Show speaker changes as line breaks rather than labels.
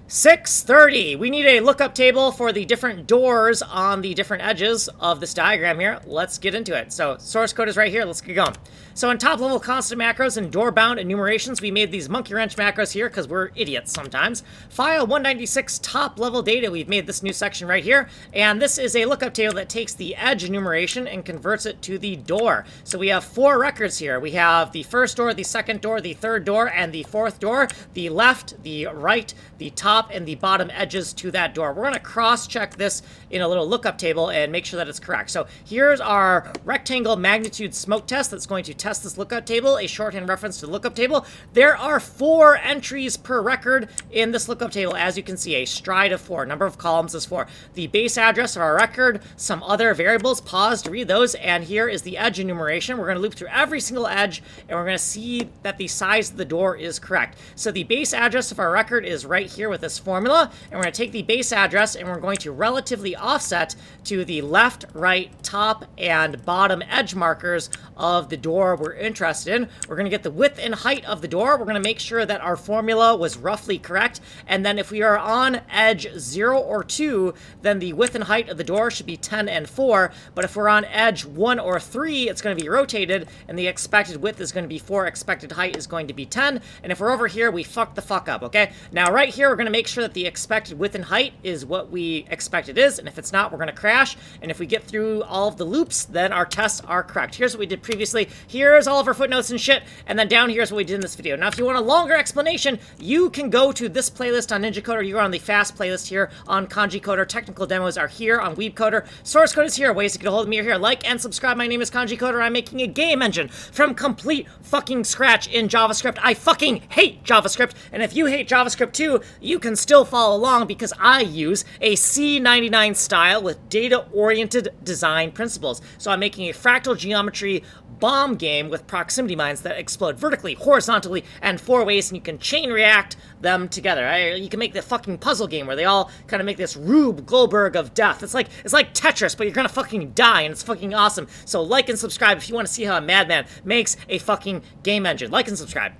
630. We need a lookup table for the different doors on the different edges of this diagram here. Let's get into it. So source code is right here. Let's get going. So in top level constant macros and door bound enumerations, we made these monkey wrench macros here because we're idiots sometimes. File 196 top level data. We've made this new section right here. And this is a lookup table that takes the edge enumeration and converts it to the door. So we have 4 records here. We have the first door, the second door, the third door, and the fourth door. The left, the right, the top, and the bottom edges to that door. We're going to cross-check this in a little lookup table and make sure that it's correct. So here's our rectangle magnitude smoke test that's going to test this lookup table, a shorthand reference to the lookup table. There are 4 entries per record in this lookup table. As you can see, a stride of 4. Number of columns is 4. The base address of our record, some other variables, pause to read those, and here is the edge enumeration. We're going to loop through every single edge, and we're going to see that the size of the door is correct. So the base address of our record is right here with this formula, and we're going to take the base address and we're going to relatively offset to the left, right, top, and bottom edge markers of the door we're interested in. We're going to get the width and height of the door. We're going to make sure that our formula was roughly correct, and then if we are on edge 0 or 2, then the width and height of the door should be 10 and 4, but if we're on edge 1 or 3, it's going to be rotated, and the expected width is going to be 4, expected height is going to be 10, and if we're over here, we fuck the fuck up, okay? Now, right here, we're going to make sure that the expected width and height is what we expect it is, and if it's not, we're going to crash, and if we get through all of the loops, then our tests are correct. Here's what we did previously. Here's all of our footnotes and shit, and then down here's what we did in this video. Now, if you want a longer explanation, you can go to this playlist on Ninja Coder. You're on the fast playlist here on Kanji Coder. Technical demos are here on Weeb Coder. Source code is here. Ways to get a hold of me are here. Like and subscribe. My name is Kanji Coder. I'm making a game engine from complete fucking scratch in JavaScript. I fucking hate JavaScript, and if you hate JavaScript too, you can still follow along because I use a C99 style with data-oriented design principles. So I'm making a fractal geometry bomb game with proximity mines that explode vertically, horizontally, and 4 ways, and you can chain react them together. You can make the fucking puzzle game where they all kind of make this Rube Goldberg of death. It's like Tetris, but you're gonna fucking die, and it's fucking awesome. So like and subscribe if you want to see how a madman makes a fucking game engine. Like and subscribe.